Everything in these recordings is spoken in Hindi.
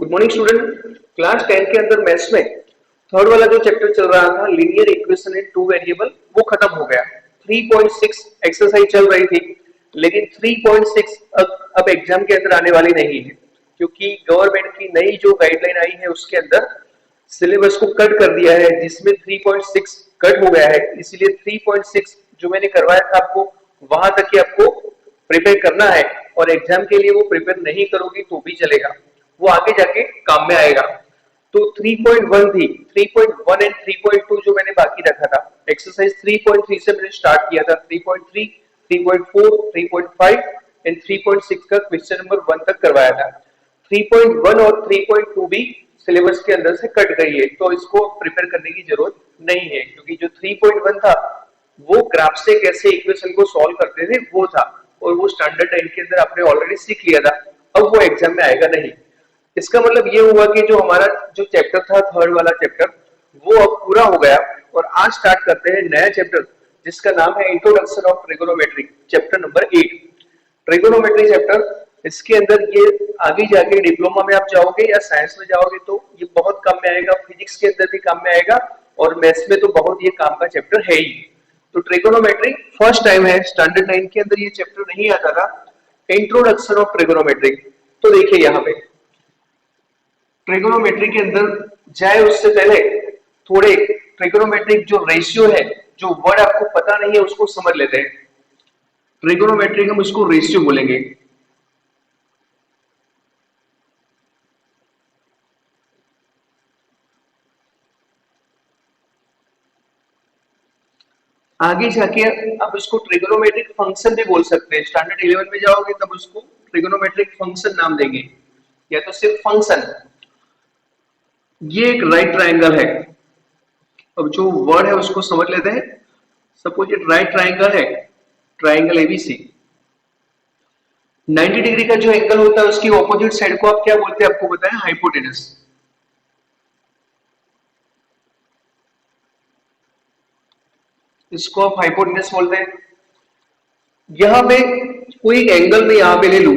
Good morning student. क्लास 10 के अंदर मैथ्स में थर्ड वाला जो चैप्टर चल रहा था linear equation in two variable वो खत्म हो गया। 3.6 एक्सरसाइज चल रही थी, लेकिन 3.6 अब एग्जाम के अंदर आने वाली नहीं है, क्योंकि गवर्नमेंट की नई जो गाइडलाइन आई है उसके अंदर सिलेबस को कट कर दिया है, जिसमें 3.6 कट हो गया है। इसीलिए 3.6 जो मैंने करवाया था आपको वहां तक ही आपको प्रिपेयर करना है, और एग्जाम के लिए वो प्रिपेयर नहीं करोगी तो भी चलेगा, वो आगे जाके काम में आएगा। तो 3.1 थी, 3.1 एंड 3.2 जो मैंने बाकी रखा था। एक्सरसाइज 3.3 से मैंने स्टार्ट किया था। 3.3, 3.4, 3.5 एंड 3.6 का क्वेश्चन नंबर 1 तक करवाया था। 3.1 और 3.2 भी सिलेबस के अंदर से कट गई है, तो इसको प्रिपेयर करने की जरूरत नहीं है, क्योंकि जो 3.1 था वो ग्राफ से कैसे इक्वेशन को सॉल्व करते थे वो था, और वो स्टैंडर्ड 9 के अंदर आपने ऑलरेडी सीख लिया था। अब वो एग्जाम में आएगा नहीं। इसका मतलब ये हुआ कि जो हमारा जो चैप्टर था थर्ड वाला चैप्टर वो अब पूरा हो गया, और आज स्टार्ट करते हैं नया चैप्टर जिसका नाम है introduction of trigonometry, chapter number 8। Trigonometry chapter, इसके अंदर ये आगे जाके डिप्लोमा में आप जाओगे या साइंस में जाओगे तो ये बहुत काम में आएगा, फिजिक्स के अंदर भी काम में आएगा, और मैथ्स में तो बहुत ये काम का चैप्टर है ही। तो ट्रिगोनोमेट्री फर्स्ट टाइम है, स्टैंडर्ड 9 के अंदर ये चैप्टर नहीं आता था, इंट्रोडक्शन ऑफ ट्रिगोनोमेट्री। तो देखिए यहाँ पे ट्रिगोनोमेट्री के अंदर जाए उससे पहले थोड़े ट्रिगोनोमेट्रिक जो रेशियो है, जो वर्ड आपको पता नहीं है उसको समझ लेते हैं। ट्रिगोनोमेट्रिक हम उसको रेशियो बोलेंगे। आगे जाके आप इसको ट्रिगोनोमेट्रिक फंक्शन भी बोल सकते हैं। स्टैंडर्ड 11 में जाओगे तब उसको ट्रिगोनोमेट्रिक फंक्शन नाम देंगे, या तो सिर्फ फंक्शन। ये एक राइट ट्रायंगल है। अब जो वर्ड है उसको समझ लेते हैं। सपोज ये राइट ट्रायंगल है, ट्रायंगल एबीसी। 90 डिग्री का जो एंगल होता है उसकी ऑपोजिट साइड को आप क्या बोलते हैं, आपको पता है? हाइपोटेनस। इसको आप हाइपोटेनस बोलते हैं। यहां पे कोई एक एंगल में यहां पे ले लू,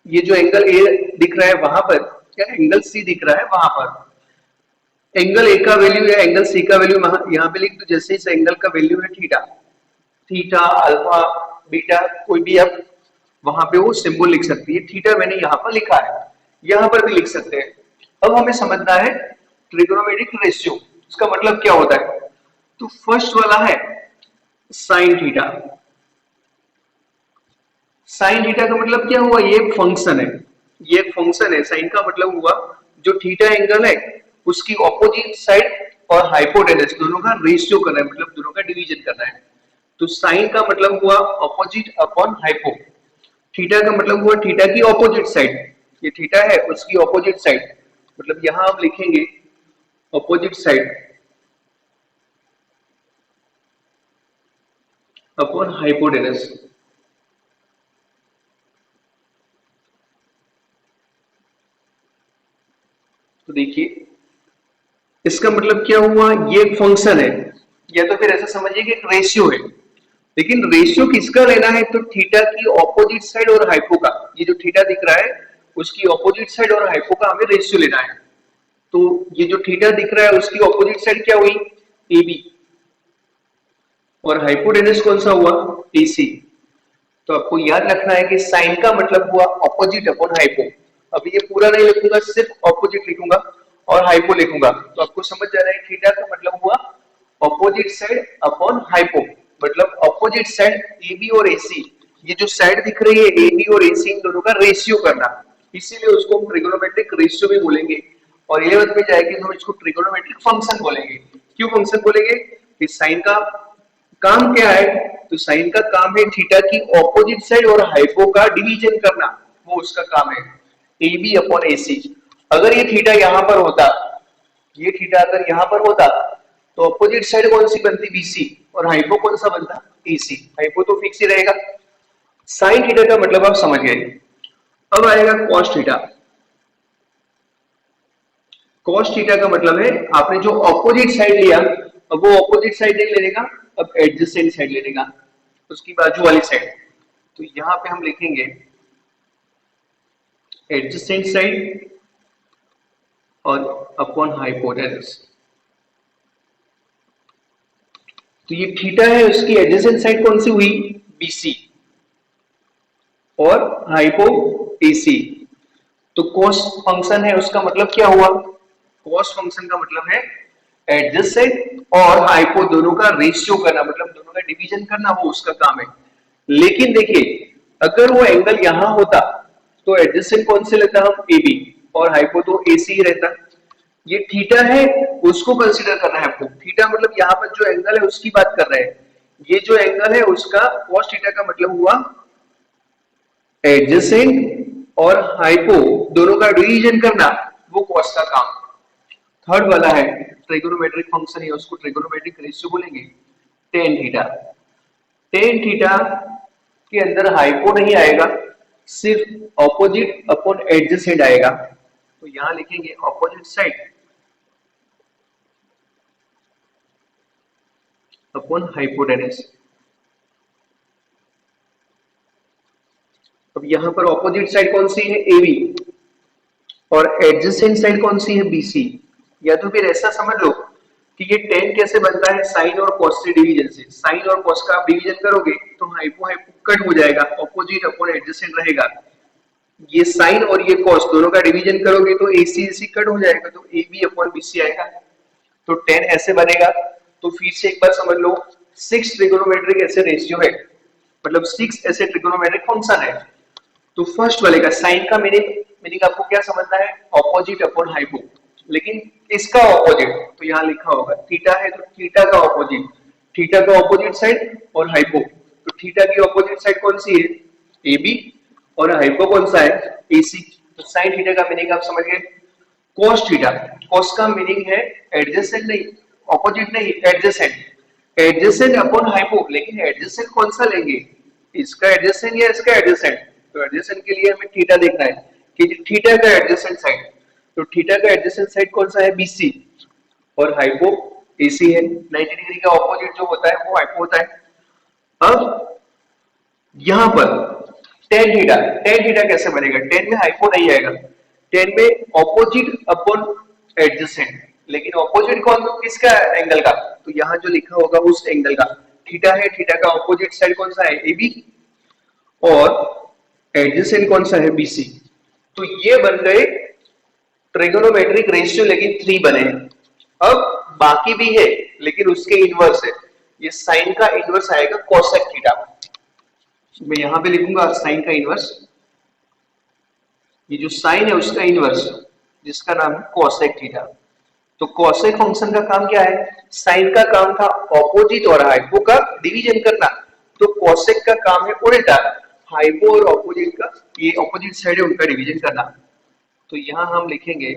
ये जो एंगल ए दिख रहा है वहां पर, क्या एंगल सी दिख रहा है वहां पर। एंगल ए का वैल्यू या एंगल सी का वैल्यू यहां पे लिख दो। जैसे इस एंगल का वैल्यू है थीटा, थीटा, अल्फा, बीटा, कोई भी आप वहां पे वो सिंबल लिख सकती है। थीटा मैंने यहाँ पर लिखा है, यहाँ पर भी लिख सकते हैं। अब हमें समझना है ट्रिगोनोमेट्रिक रेशियो, इसका मतलब क्या होता है। तो फर्स्ट वाला है साइन थीटा। साइन थीटा का मतलब क्या हुआ, ये एक फंक्शन है, ये एक फंक्शन है। साइन का मतलब हुआ जो थीटा एंगल है उसकी ऑपोजिट साइड और हाइपोटेनस दोनों का रेशियो करना है, मतलब दोनों का डिवीजन करना है। तो साइन का मतलब हुआ ऑपोजिट अपॉन हाइपो। थीटा का मतलब हुआ थीटा की ऑपोजिट साइड, ये थीटा है उसकी ऑपोजिट साइड, मतलब यहां हम लिखेंगे ऑपोजिट साइड अपॉन हाइपोटेनस। तो देखिए इसका मतलब क्या हुआ, ये एक फंक्शन है, या तो फिर ऐसा समझिए कि एक रेशियो है। लेकिन रेशियो किसका लेना है, तो थीटा की ऑपोजिट साइड और हाइपो का। ये जो थीटा दिख रहा है उसकी ऑपोजिट साइड और हाइपो का हमें रेशियो लेना है। तो ये जो थीटा दिख रहा है उसकी ऑपोजिट साइड क्या हुई, ए बी, और हाइपोटेनस कौन सा हुआ, AC। तो आपको याद रखना है कि साइन का मतलब हुआ ऑपोजिट अपॉन हाइपो। अभी ये पूरा नहीं लिखूंगा, सिर्फ ऑपोजिट लिखूंगा और हाइपो लिखूंगा, तो आपको समझ जा रहा है थीटा का मतलब हुआ ऑपोजिट साइड अपॉन हाइपो, मतलब ऑपोजिट साइड AB और AC। ये जो साइड दिख रही है AB और AC, इन दोनों का रेशियो करना, इसीलिए उसको हम ट्रिगोनोमेट्रिक रेशियो भी बोलेंगे। और 11th में जाएगी तो हम इसको ट्रिगोनोमेट्रिक फंक्शन बोलेंगे। क्यों फंक्शन बोलेंगे, कि साइन का काम क्या है, तो साइन का काम है थीटा की ऑपोजिट साइड और हाइपो का डिवीजन करना, वो उसका काम है, AB अपॉन AC। अगर ये थीटा यहां पर होता, ये थीटा अगर यहां पर होता तो ऑपोजिट साइड कौन सी बनती, BC, और हाइपो कौन सा बनता, AC। हाइपो तो फिक्स ही रहेगा। साइन थीटा का मतलब आप समझ गए। अब आएगा कॉस थीटा। कॉस थीटा का मतलब है आपने जो ऑपोजिट साइड लिया, अब वो ऑपोजिट साइड नहीं लेने का, अब एडजेसेंट साइड लेने का, उसकी बाजू वाली साइड। तो यहां पे हम लिखेंगे एडजेसेंट साइड और अपॉन हाइपोटेनस। तो ये थीटा है, उसकी एडजेसेंट साइड कौन सी हुई? बीसी और हाइपो एसी। तो कॉस फंक्शन है, उसका मतलब क्या हुआ? कॉस फंक्शन का मतलब है एडजेसेंट और हाइपो दोनों का रेशियो करना, मतलब दोनों का डिवीजन करना, वो उसका काम है। लेकिन देखिए, अगर वो एंगल यहां होता तो एडजेसेंट कौन से लेता हम? एबी, और हाइपो तो एसी ही रहता। ये थीटा है, उसको कंसीडर करना है आपको। थीटा मतलब यहाँ पर जो एंगल है उसकी बात कर रहे हैं। ये जो एंगल है उसका कॉस थीटा का मतलब हुआ एडजेसेंट और हाइपो दोनों का डिवीजन करना, वो कॉस का काम। थर्ड वाला है ट्रिगोनोमेट्रिक फंक्शन है, उसको ट्रिगोनोमेट्रिक रेशियो बोलेंगे। टेन थीटा, टेन थीटा के अंदर हाइपो नहीं आएगा, सिर्फ ऑपोजिट अपॉन एडजेसेंट आएगा। तो यहां लिखेंगे ऑपोजिट साइड अपॉन हाइपोटेनस। अब यहां पर ऑपोजिट साइड कौन सी है? एबी, और एडजेसेंट साइड कौन सी है? बीसी। या तो फिर ऐसा समझ लो कि ये टेन कैसे बनता है? साइन और कॉस से डिवीजन से। साइन और कॉस का आप डिवीजन करोगे तो हाइपो हाइपो कट हो जाएगा, ऑपोजिट अपॉन एडजेसेंट रहेगा। ये साइन और ये कॉस दोनों का डिवीजन करोगे तो एसी एसी कट हो जाएगा, तो ए बी अपॉन बीसी आएगा। तो 10 ऐसे बनेगा। तो फिर से एक बार समझ लो, 6 ट्रिगोनोमेट्रिक ऐसे रेशियो है, मतलब 6 ऐसे ट्रिगोनोमेट्रिक फंक्शन है। तो फर्स्ट वाले का साइन का मीनिंग मीनिंग आपको क्या समझना है? Opposite upon hypo. लेकिन इसका ऑपोजिट तो यहाँ लिखा होगा, थीटा है तो थीटा का ऑपोजिट, थीटा का ऑपोजिट साइड और हाइपो। तो थीटा की ऑपोजिट साइड कौन सी है? एबी, और हाइपो कौन सा है? एसी। तो साइन थीटा का मीनिंग आप समझ गए। कोस थीटा, कोस का मीनिंग है एडजेसेंट नहीं, ऑपोजिट नहीं, एडजेसेंट। एडजेसेंट अपॉन हाइपो, लेकिन एडजेसेंट कौन सा लेंगे? इसका एडजेसेंट या इसका एडजेसेंट? तो एडजेसेंट के लिए हमें थीटा देखना है कि थीटा का एडजेसेंट साइड। तो थीटा का एडजेसेंट साइड कौन सा है? बीसी, और हाइपो एसी है। 90 डिग्री का ऑपोजिट जो होता है वो हाइपो होता है। अब यहां पर टेन थीटा, टेन थीटा कैसे बनेगा? टेन में हाइपो नहीं आएगा, टेन में ऑपोजिट अपॉन एडजेसेंट। लेकिन ऑपोजिट कौन, किसका? एंगल का। तो यहां जो लिखा होगा उस एंगल का। थीटा है, थीटा का ऑपोजिट साइड कौन सा है? एबी, और एडजेसेंट कौन सा है? बीसी। तो ये बन गए ट्रिगोनोमेट्रिक रेशियो, लेकिन 3 बने हैं। अब बाकी भी है, लेकिन उसके इनवर्स है। ये साइन का इनवर्स आएगा कोसेक थीटा। मैं यहां पे लिखूंगा साइन का इनवर्स। ये जो साइन है उसका इनवर्स, जिसका नाम है कोसेक थीटा। तो कोसेक फंक्शन का काम क्या है? साइन का काम था ऑपोजिट और हाइपो का डिवीजन करना, तो कोसेक का काम है उल्टा, हाइपो और ऑपोजिट का, ये ऑपोजिट साइड है उनका डिवीजन करना। तो यहां हम लिखेंगे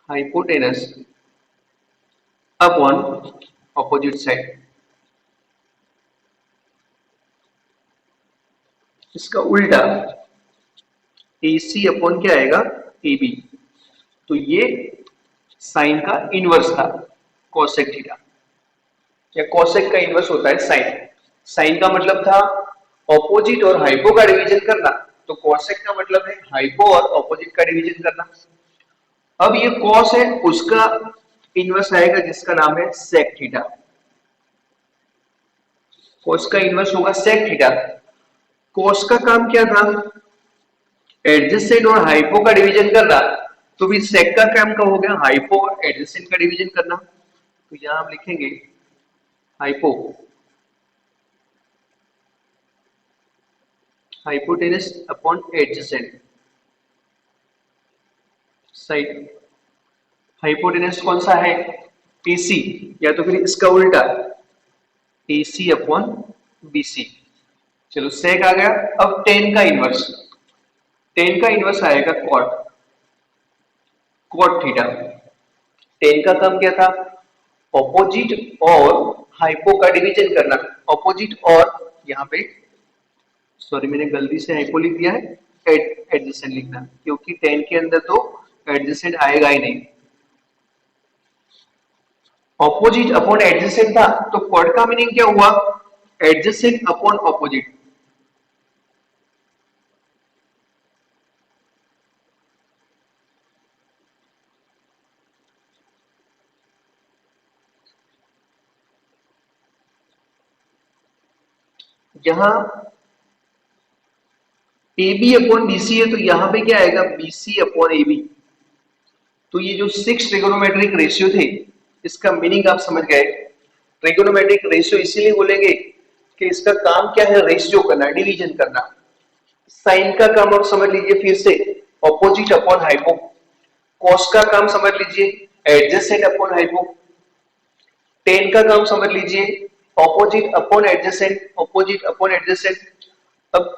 हाइपोटेनस अपॉन ऑपोजिट साइड। इसका उल्टा AC अपॉन क्या आएगा? AB। तो ये साइन का इनवर्स था कोसेक थीटा, या कोसेक का इनवर्स होता है साइन। साइन का मतलब था ऑपोजिट और हाइपो का डिवीजन करना, तो कोसेक का मतलब है हाइपो और ऑपोजिट का डिवीजन करना। अब ये कॉस है, उसका इनवर्स आएगा जिसका नाम है सेक थीटा। कॉस का इनवर्स होगा सेक थीटा। कॉस का काम क्या था? एडजेसेंट और हाइपो का डिवीजन करना, तो फिर सेक का काम का हो गया हाइपो और एडजेसेंट का डिवीजन करना। तो यहां हम लिखेंगे hypo, hypotenuse upon adjacent side. Hypotenuse कौन सा है? AC, या तो फिर इसका उल्टा AC अपॉन BC। चलो सेक आ गया। अब टेन का इनवर्स, टेन का इनवर्स आएगा कॉट, कॉट थीटा। टेन का काम क्या था? ऑपोजिट और हाइपो का डिवीजन करना। ऑपोजिट और, यहाँ पे सॉरी मैंने गलती से हाइपो लिख दिया है, एडजेसेंट लिखना, क्योंकि टेन के अंदर तो एडजेसेंट आएगा ही नहीं। ऑपोजिट अपॉन एडजेसेंट था, तो कॉट का मीनिंग क्या हुआ? Adjacent upon opposite. यहाँ AB अपॉन BC है, तो यहाँ पे क्या आएगा, BC अपॉन AB। तो ये जो 6 ट्रिगोनोमेट्रिक रेशियो थे, इसका मीनिंग आप समझ गए। ट्रिगोनोमेट्रिक रेशियो इसीलिए बोलेंगे कि इसका काम क्या है, रेशियो करना, डिवीजन करना। साइन का काम आप समझ लीजिए फिर से, ऑपोजिट अपॉन हाइपो। कॉस का काम समझ लीजिए, एडजेसेंट अपॉन हाइपो। टेन का काम समझ लीजिए, opposite upon adjacent, opposite upon adjacent. अब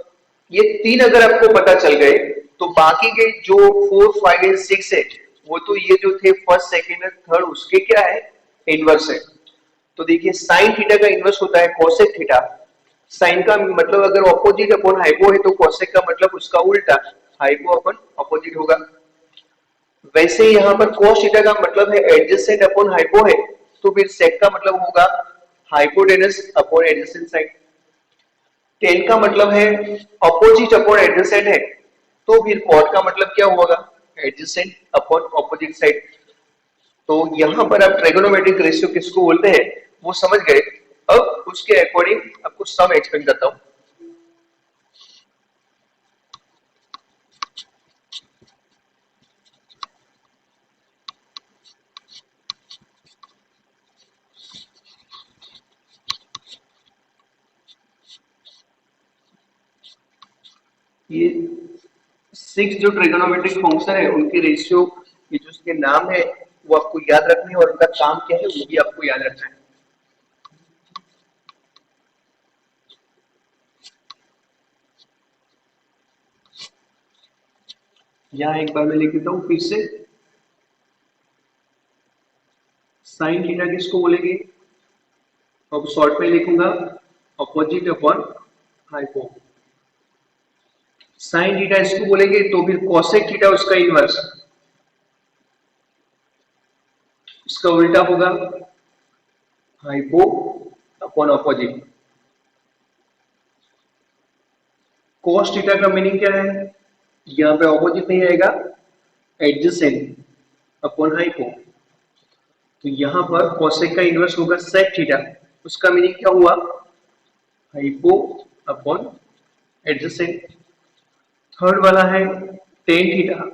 ये तीन अगर आपको पता चल गए, तो बाकी के जो 4, 5 एंड 6 है, वो तो ये जो थे फर्स्ट, सेकेंड और थर्ड, उसके क्या है, इनवर्स है। तो देखिए साइन थीटा का इनवर्स होता है कोसेक थीटा। साइन का मतलब अगर ऑपोजिट अपॉन हाइपो है, तो कोसेक का मतलब उसका उल्टा, हाइपो अपॉन ऑपोजिट होगा। वैसे ही यहाँ पर cos थीटा का मतलब है एडजेसेंट अपॉन हाइपो है, तो फिर सेक का मतलब होगा hypotenuse upon adjacent side. Ten का मतलब है अपोजिट अपॉन एडजेसेंट है, तो फिर कॉट का मतलब क्या होगा, एडजेसेंट अपॉन ऑपोजिट साइड। तो यहां पर आप ट्रिगोनोमेट्रिक रेशियो किसको बोलते हैं वो समझ गए। अब उसके अकॉर्डिंग आपको सम एक्सप्लेन करता हूं। ये 6 जो ट्रिगोनोमेट्रिक फंक्शन है, उनके रेशियो, ये जो उसके नाम है वो आपको याद रखने, और उनका काम क्या है वो भी आपको याद रखना है। यहाँ एक बार मैं लिख देता हूं फिर से। साइन थीटा किसको बोलेंगे, अब शॉर्ट में लिखूंगा opposite upon hypo. Sine theta इसको बोलेंगे, तो फिर कोसेक थीटा उसका इनवर्स, उसका उल्टा होगा hypo upon opposite. Cos theta का मीनिंग क्या है, यहाँ पे ऑपोजिट नहीं आएगा, एडजेसेंट अपॉन हाइपो। तो यहाँ पर कोसेक का इनवर्स होगा सेक थीटा, उसका मीनिंग क्या हुआ, हाइपो अपॉन एडजेसेंट। थर्ड वाला है टेन थीटा,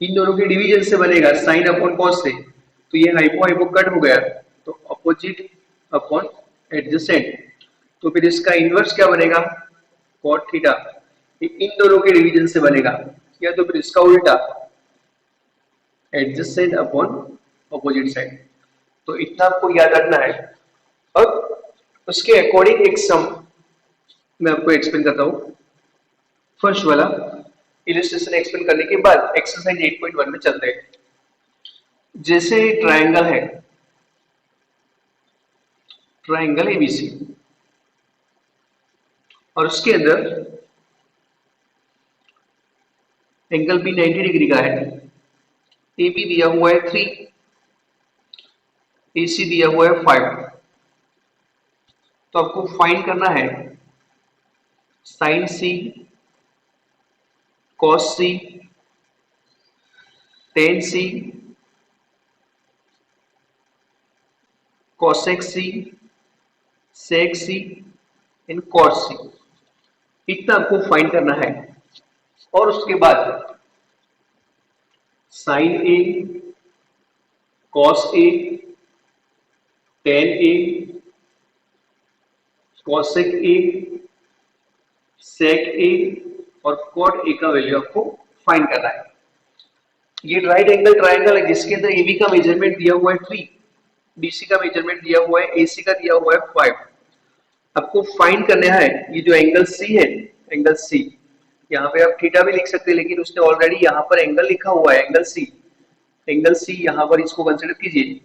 इन दोनों के डिवीजन से बनेगा साइन अपॉन कॉस से, तो ये हाइपो हाइपो कट हो गया, तो अपोजिट अपॉन एडजेसेंट। तो फिर इसका इनवर्स क्या बनेगा, कॉट थीटा, इन दोनों के डिवीजन से बनेगा, या तो फिर इसका उल्टा, एडजेसेंट अपॉन अपोजिट साइड। तो इतना आपको याद रखना है। अब उसके अकॉर्डिंग एक सम मैं आपको एक्सप्लेन करता हूं। फर्स्ट वाला इलस्ट्रेशन एक्सप्लेन करने के बाद एक्सरसाइज 8.1 में चलते हैं। जैसे ट्रायंगल है, ट्रायंगल एबीसी, और उसके अंदर एंगल बी 90 डिग्री का है, ए बी दिया हुआ है 3, ए सी दिया हुआ है 5। तो आपको फाइंड करना है sine C, cos C, tan C, cosec C, sec C and cot C. इतना आपको फाइंड करना है। और उसके बाद sine A, cos A, tan A, cosec A, sec A और कॉट ए का वैल्यू आपको फाइंड करना है। ये राइट एंगल ट्रायंगल है जिसके अंदर एबी का मेजरमेंट दिया हुआ है 3, बीसी का मेजरमेंट दिया हुआ है, एसी का दिया हुआ है 5। आपको फाइंड करना है ये जो एंगल सी है, एंगल सी, यहाँ पे आप थीटा भी लिख सकते हैं, लेकिन उसने ऑलरेडी यहाँ पर एंगल लिखा हुआ है, एंगल सी। एंगल सी यहाँ पर इसको कंसिडर कीजिए,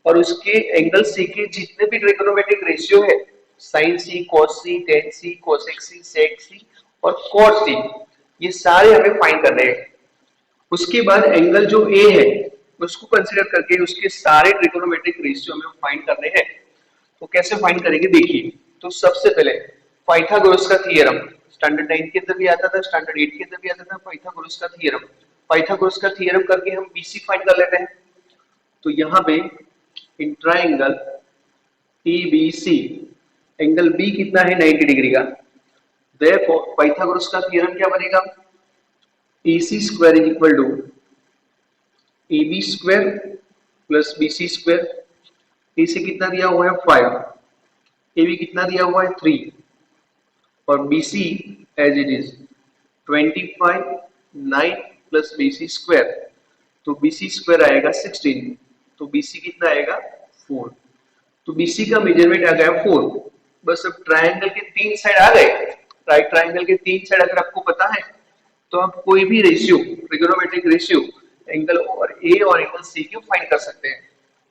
और उसके एंगल सी के जितने भी ट्रिगोनोमेट्रिक रेशियो है, sine C, cos C, tan सी, कोसेक सी, सेक सी और कॉट सी, ये सारे हमें फाइंड करने हैं। उसके बाद एंगल जो ए है उसको कंसीडर करके उसके सारे ट्रिगोनोमेट्रिक रेशियो हमें फाइंड करने हैं। तो कैसे फाइंड करेंगे देखिए। तो सबसे पहले पाइथागोरस का थ्योरम, स्टैंडर्ड 9 के अंदर भी आता था, स्टैंडर्ड 8 के अंदर भी आता था, पाइथागोरस का थ्योरम। पाइथागोरस का थ्योरम करके हम बीसी फाइंड कर लेते हैं। तो यहाँ पे in triangle ABC angle B कितना है 90 डिग्री का। देयरफॉर पाइथागोरस का थ्योरम क्या बनेगा, AC square is equal to AB square plus BC square. AC कितना दिया हुआ है 5, AB कितना दिया हुआ है 3 और BC as it is 25 9 plus BC square, तो BC स्क्वायर आएगा 16, तो BC कितना आएगा 4। तो BC का मेजरमेंट आ गया 4। बस अब ट्रायंगल के तीन साइड आ गए। राइट ट्रायंगल के तीन साइड अगर आपको पता है तो आप कोई भी रेशियो, ट्रिगोनोमेट्रिक रेशियो एंगल और ए और एंगल सी की फाइंड कर सकते हैं।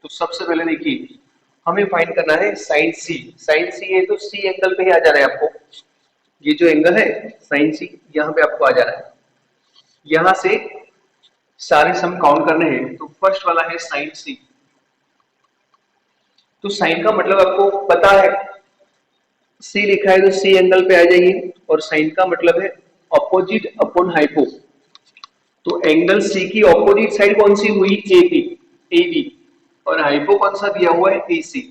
तो सबसे पहले देखिए हमें फाइंड करना है साइन सी। साइन सी है तो सी एंगल पे ही आ जा रहा है आपको, ये जो एंगल है साइन सी यहाँ पे आपको आ जा रहा है। यहाँ से सारे सम काउंट करने हैं, तो फर्स्ट वाला है साइन सी। तो साइन का मतलब आपको पता है, सी लिखा है तो सी एंगल पे आ जाइए, और साइन का मतलब है अपोजिट अपॉन हाइपो। तो एंगल सी की अपोजिट साइड कौन सी हुई, एबी, एबी, और हाइपो कौन सा दिया हुआ है, एसी।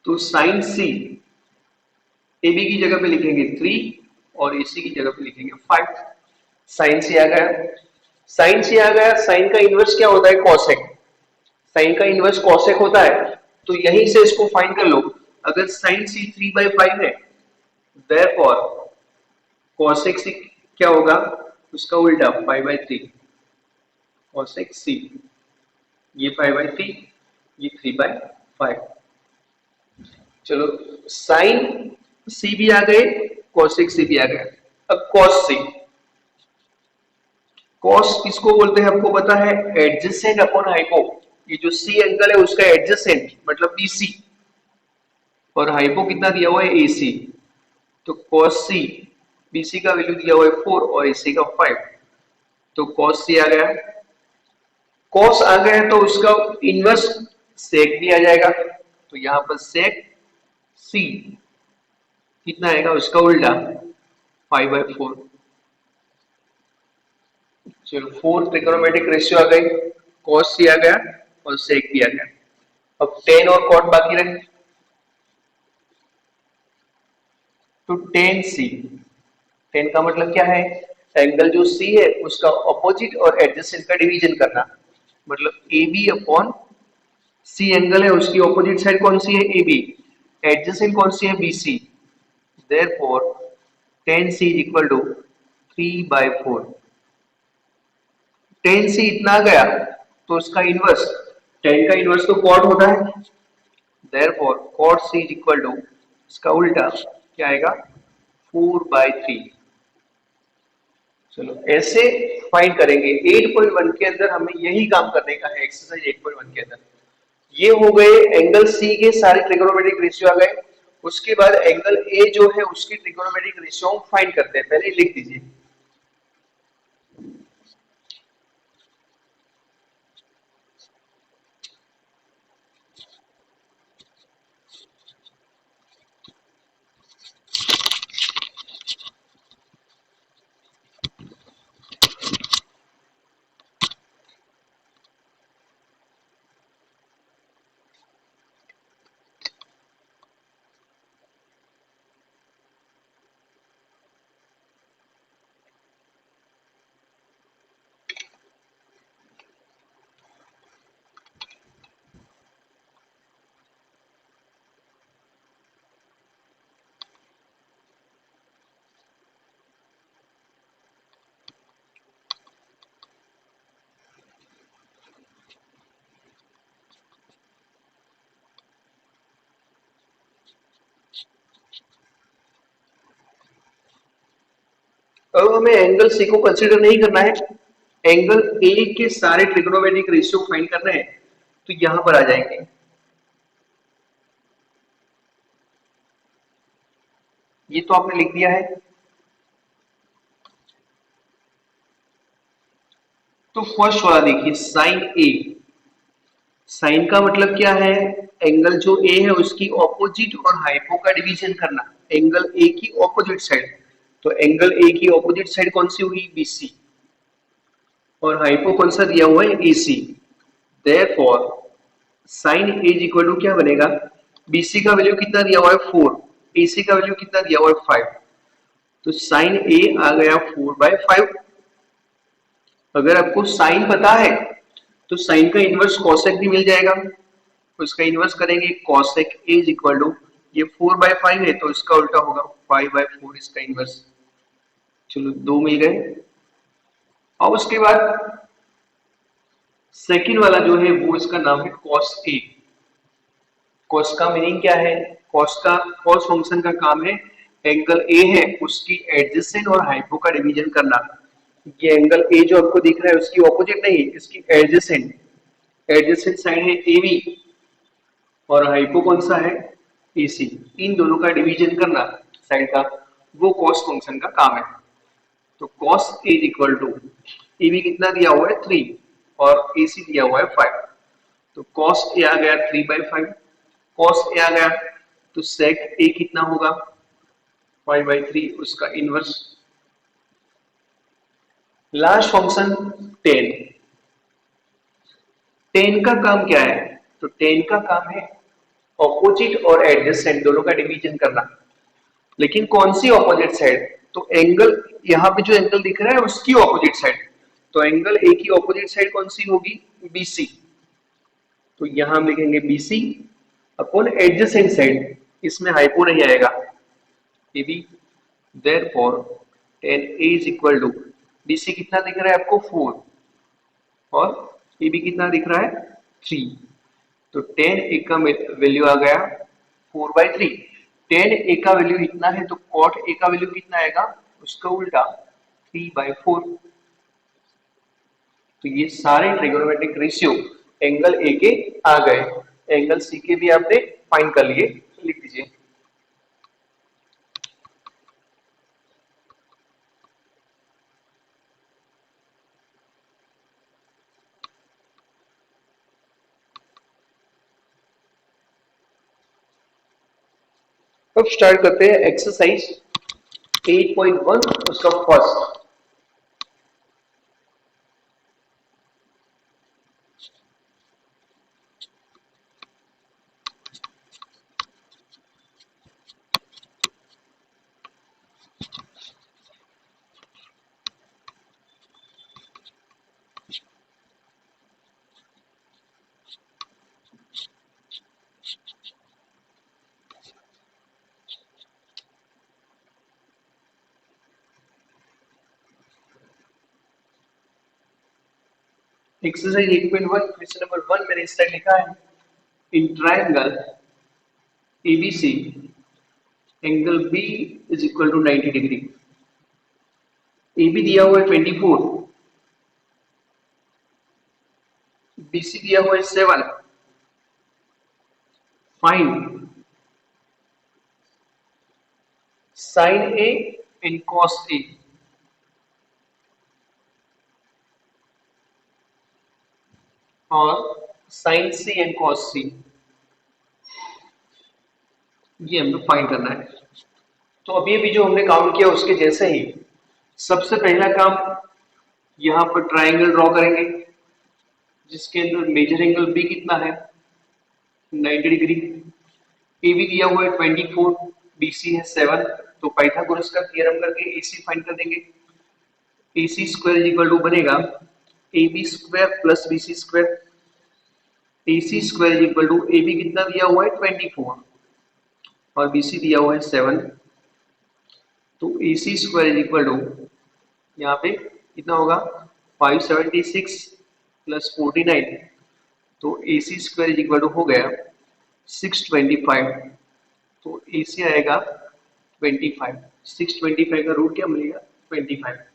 तो साइन सी एबी की जगह पे लिखेंगे 3 और एसी की जगह पे लिखेंगे 5। साइन सी आ गया, साइन सी आ गया। साइन का इनवर्स क्या होता है, कॉसेक। साइन का इनवर्स कॉसेक होता है, तो यहीं से इसको फाइंड कर लो। अगर साइन सी 3/5 है, देयरफॉर कॉसेक सी क्या होगा, उसका उल्टा 5/3। कॉसेक सी ये 5/3, ये 3/5। चलो साइन सी भी आ गए, कॉसेक सी भी आ गया। अब कॉस सी, कॉस किसको बोलते हैं आपको पता है, एडजेसेंट अपॉन हाइपो। ये जो सी एंगल है उसका एडजेसेंट मतलब बीसी, और हाइपो कितना दिया हुआ है, एसी। तो कॉस सी, बीसी का वैल्यू दिया हुआ है 4 और एसी का 5, तो कॉस सी आ गया। कॉस आ गया तो उसका इनवर्स सेक भी आ जाएगा, तो यहां पर सेक सी कितना आएगा, उसका उल्टा 5/4। चलो 4 ट्रिगोनोमेट्रिक रेशियो आ गई, कॉस सी आ गया और सेक भी आ गया। अब टेन और कॉट बाकी रहे, तो टेन सी, टेन का मतलब क्या है, एंगल जो सी है उसका ऑपोजिट और एडजेसेंट का डिवीजन करना। मतलब A B upon C angle है उसकी ऑपोजिट साइड कौन सी है, ए बी, एडजेसेंट कौन सी है, B C. Therefore tan C is equal to 3/4। Tan C इतना आ गया तो उसका इनवर्स, टेन का इनवर्स तो कॉट होता है, therefore cot C is equal to इसका उल्टा क्या आएगा, 4/3। चलो ऐसे फाइंड करेंगे। 8.1 के अंदर हमें यही काम करने का है, एक्सरसाइज 8.1 के अंदर। ये हो गए एंगल सी के सारे ट्रिगोनोमेट्रिक रेशियो आ गए। उसके बाद एंगल ए जो है उसकी ट्रिगोनोमेट्रिक रेशियो फाइंड करते हैं, पहले लिख दीजिए। अब हमें एंगल सी को कंसीडर नहीं करना है, एंगल ए के सारे ट्रिगोनोमेट्रिक रेशियो फाइंड करना है, तो यहां पर आ जाएंगे। ये तो आपने लिख दिया है। तो फर्स्ट वाला देखिए साइन ए, साइन का मतलब क्या है, एंगल जो ए है उसकी ऑपोजिट और हाइपो का डिवीजन करना, एंगल ए की ऑपोजिट साइड। तो एंगल ए की ऑपोजिट साइड कौन सी हुई, बीसी, और हाइपो कौन सा दिया हुआ है, AC. Therefore sine A is equal to क्या बनेगा, BC का वैल्यू कितना दिया हुआ है 4, AC का वैल्यू कितना दिया हुआ है 5, तो साइन A आ गया 4/5। अगर आपको साइन पता है तो साइन का इनवर्स कॉसेक भी मिल जाएगा, तो इसका इनवर्स करेंगे cosec A is equal to, ये 4/5 है तो इसका उल्टा होगा 5/4 इसका इनवर्स। चलो दो मिल गए। और उसके बाद सेकंड वाला जो है वो इसका नाम है cos A। कॉस का मीनिंग क्या है, कॉस फंक्शन का काम है एंगल ए है उसकी एडजेसेंट और हाइपो का डिवीजन करना। ये एंगल ए जो आपको दिख रहा है उसकी ऑपोजिट नहीं, इसकी एडजेसेंट, एडजेसेंट साइड है एबी और हाइपो कौन सा है एसी, इन दोनों का डिवीजन करना साइड का, वो कॉस फंक्शन का काम है। तो cos A is equal to, AB कितना दिया हुआ है 3 और एसी दिया हुआ है 5, तो कॉस ए आ गया 3/5, कॉस ए आ गया तो सेक ए कितना होगा 5/3 उसका inverse. Last function ten, ten का काम क्या है, तो टेन का काम है ऑपोजिट और एडजेसेंट दोनों का डिवीजन करना। लेकिन कौन सी ऑपोजिट साइड, तो एंगल यहाँ पे जो एंगल दिख रहा है उसकी ऑपोजिट साइड, तो एंगल ए की ऑपोजिट साइड कौन सी होगी बीसी, तो यहां हम लिखेंगे बीसी अपॉन एडजेसेंट साइड, इसमें हाइपो नहीं आएगा AB, therefore tan A is equal to, BC कितना दिख रहा है आपको 4 और AB कितना दिख रहा है 3, तो tan A का वैल्यू आ गया 4/3। tan A का वैल्यू इतना है तो cot A का वैल्यू कितना आएगा उसका उल्टा 3/4। तो ये सारे ट्रिगोनोमेट्रिक रेशियो एंगल ए के आ गए, एंगल सी के भी आपने फाइंड कर लिए, लिख दीजिए। अब स्टार्ट करते हैं एक्सरसाइज 8.1 उसका फर्स्ट। एक्सरसाइज 8.1 क्वेश्चन नंबर 1 मैंने इस साइड लिखा है, in triangle ABC angle B is equal to 90 degree. AB दिया हुआ है 24, BC दिया हुआ है 7, find sine A and cos A। और sine C and cos C, ये हमें फाइंड करना है। तो अभी अभी जो हमने काम किया उसके जैसे ही सबसे पहला काम यहां पर ट्रायंगल ड्रॉ करेंगे जिसके अंदर मेजर एंगल B कितना है 90 डिग्री, AB दिया हुआ है 24, BC है 7, तो पाइथागोरस का थ्योरम करके AC फाइंड कर देंगे। AC स्क्वायर इक्वल टू बनेगा AB square plus BC square, AC square equal to AB कितना दिया हुआ है 24 और BC दिया हुआ है 7, तो AC स्क्वायर इक्वल टू यहाँ पे कितना होगा 576 प्लस 49, तो AC स्क्वायर इक्वल टू हो गया 625, तो AC आएगा 25, 625 का रूट क्या मिलेगा 25।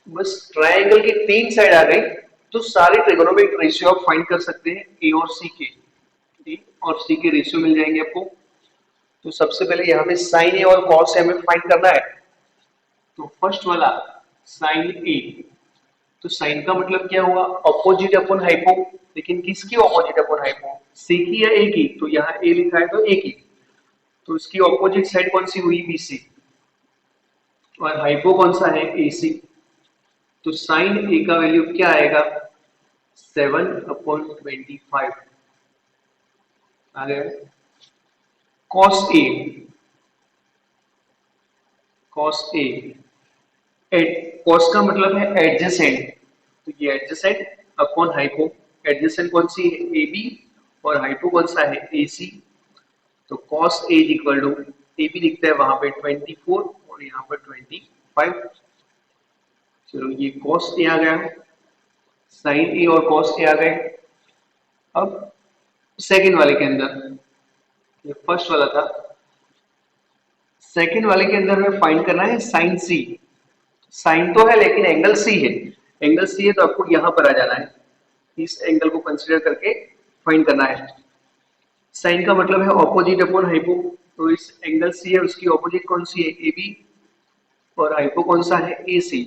बस ट्रायंगल की तीन साइड आ गई तो सारे ट्रिगोनोमेट्रिक रेशियो आप फाइंड कर सकते हैं ए और सी के, ए और सी के रेशियो मिल जाएंगे आपको। तो सबसे पहले यहाँ पे साइन ए और कॉस ए हमें फाइंड करना है, तो फर्स्ट वाला साइन ए, तो साइन का मतलब क्या हुआ अपोजिट अपॉन हाइपो, लेकिन किसकी अपोजिट अपॉन हाइपो सी की या ए की, तो यहाँ ए लिखा है तो ए की, तो इसकी अपोजिट साइड कौन सी हुई बीसी और हाइपो कौन सा है एसी, तो साइन ए का वैल्यू क्या आएगा 7/25 आ गया। cos A, cos A, cos का मतलब है एडजेसेंट, तो ये एडजेसेंट अपॉन हाइपो, एडजेसेंट कौन सी है ए बी और हाइपो कौन सा है ए सी, तो cos A is equal to A B दिखता है वहां पे 24 और यहाँ पर 25, चलो ये cos A आ गया, sin A और cos A आ गए। अब सेकेंड वाले के अंदर, ये फर्स्ट वाला था, सेकेंड वाले के अंदर में फाइंड करना है साइन सी, साइन तो है लेकिन एंगल सी है, एंगल सी है तो आपको यहां पर आ जाना है, इस एंगल को कंसीडर करके फाइंड करना है। साइन का मतलब है ऑपोजिट अपॉन हाइपो, तो इस एंगल सी है उसकी ऑपोजिट कौन सी है ए बी और हाइपो कौन सा है ए सी,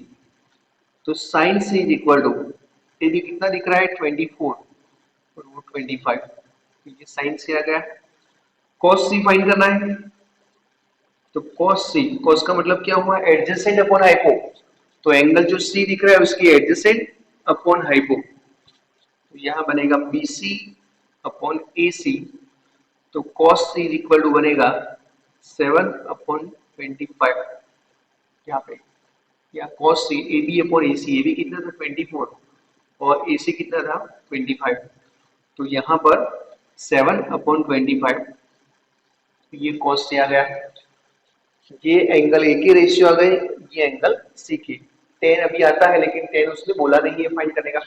तो sine C is equal to A B कितना दिख रहा है 24 और वो 25, तो ये साइन सी आ गया। कॉस सी फाइंड करना है, तो cos सी, cos का मतलब क्या हुआ एडजेसेंट अपॉन हाइपो, तो एंगल जो सी दिख रहा है उसकी एडजेसेंट अपॉन हाइपो, तो यहां बनेगा BC अपॉन AC, तो cos C is equal to बनेगा 7 अपॉन 25, यहाँ पे या cos C A B upon A C, A B कितना था 24 और ए सी कितना था 25, तो यहाँ पर 7 अपॉन 25, ये cos सी आ गया, ये एंगल ए की रेशियो आ गई, ये एंगल सी की, 10 अभी आता है लेकिन 10 उसने बोला नहीं है फाइंड करने का,